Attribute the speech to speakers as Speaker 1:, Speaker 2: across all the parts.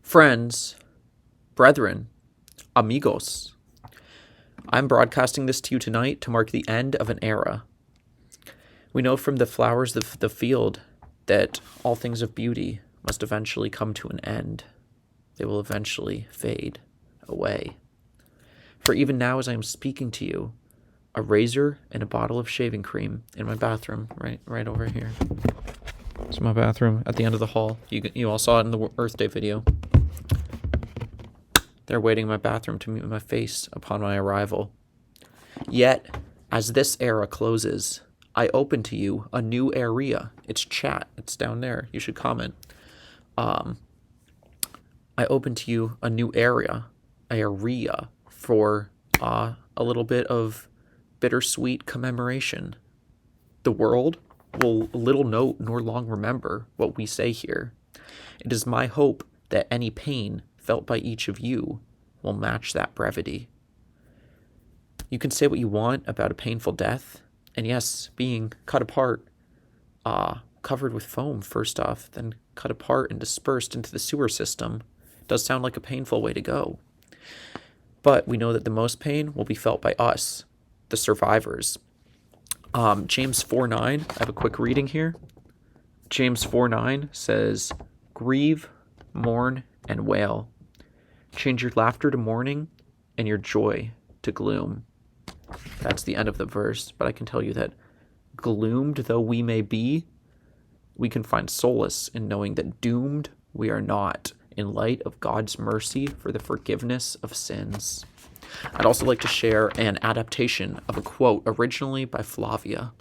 Speaker 1: Friends, brethren, amigos, I'm broadcasting this to you tonight to mark the end of an era. We know from the flowers of the field that all things of beauty must eventually come to an end. They will eventually fade away. For even now, as I am speaking to you, a razor and a bottle of shaving cream in my bathroom, right over here. It's my bathroom at the end of the hall. You all saw it in the Earth Day video. They're waiting in my bathroom to meet my face upon my arrival. Yet, as this era closes, I open to you a new area. It's chat. It's down there. You should comment. I open to you a new area for a little bit of bittersweet commemoration. The world will little note nor long remember what we say here. It is my hope that any pain felt by each of you will match that brevity. You can say what you want about a painful death, and yes, being cut apart, covered with foam first off, then cut apart and dispersed into the sewer system, does sound like a painful way to go. But we know that the most pain will be felt by us, the survivors. James 4:9, I have a quick reading here. James 4:9 says, "Grieve, mourn, and wail. Change your laughter to mourning and your joy to gloom." That's the end of the verse, but I can tell you that gloomed though we may be, we can find solace in knowing that doomed we are not, in light of God's mercy for the forgiveness of sins. I'd also like to share an adaptation of a quote originally by Flavia.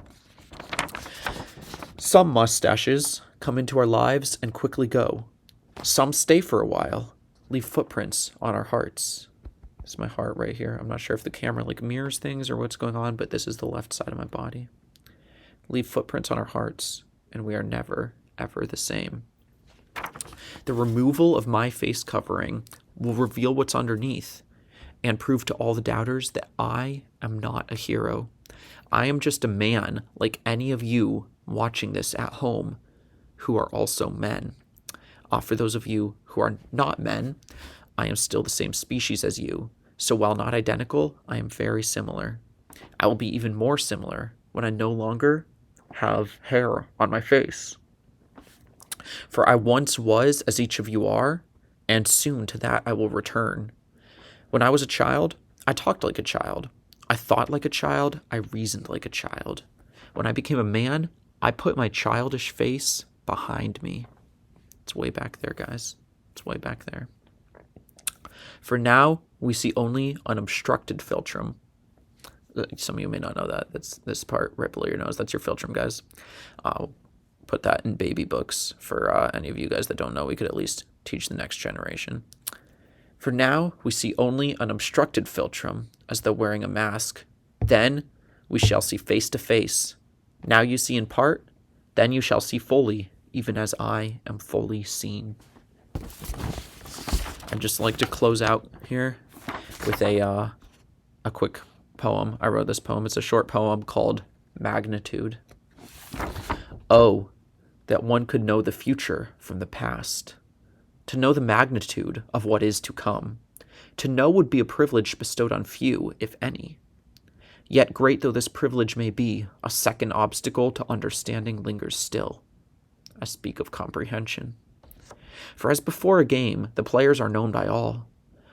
Speaker 1: Some mustaches come into our lives and quickly go. Some stay for a while, leave footprints on our hearts. This is my heart right here. I'm not sure if the camera mirrors things or what's going on, but this is the left side of my body. Leave footprints on our hearts, and we are never, ever the same. The removal of my face covering will reveal what's underneath and prove to all the doubters that I am not a hero. I am just a man like any of you watching this at home who are also men. For those of you who are not men, I am still the same species as you. So while not identical, I am very similar. I will be even more similar when I no longer have hair on my face. For I once was as each of you are, and soon to that I will return. When I was a child, I talked like a child. I thought like a child. I reasoned like a child. When I became a man, I put my childish face behind me. It's way back there, guys. It's way back there. For now, we see only unobstructed philtrum. Some of you may not know that. That's this part right below your nose. That's your philtrum, guys. I'll put that in baby books for any of you guys that don't know. We could at least teach the next generation. For now, we see only unobstructed philtrum, as though wearing a mask. Then we shall see face to face. Now you see in part, then you shall see fully, even as I am fully seen. I'd just like to close out here with a quick poem. I wrote this poem. It's a short poem called Magnitude. Oh, that one could know the future from the past. To know the magnitude of what is to come. To know would be a privilege bestowed on few, if any. Yet great though this privilege may be, a second obstacle to understanding lingers still. I speak of comprehension. For as before a game, the players are known by all.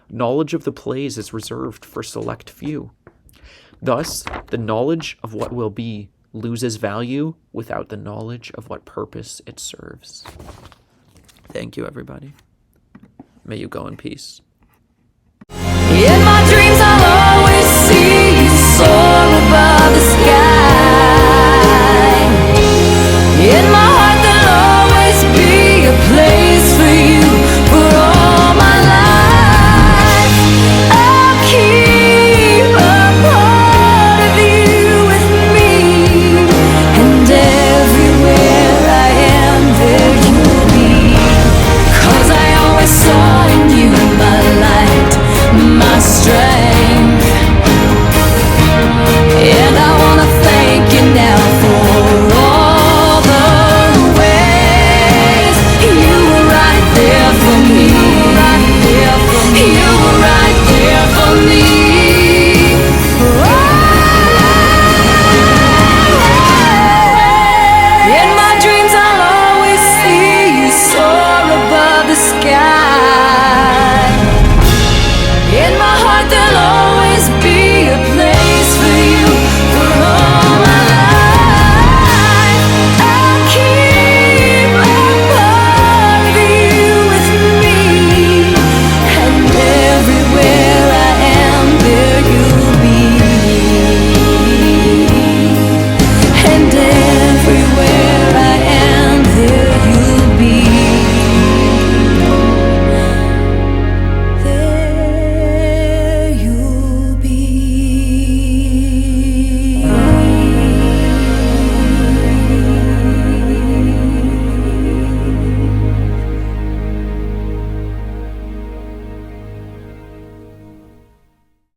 Speaker 1: Knowledge of the plays is reserved for select few. Thus, the knowledge of what will be loses value without the knowledge of what purpose it serves. Thank you, everybody. May you go in peace.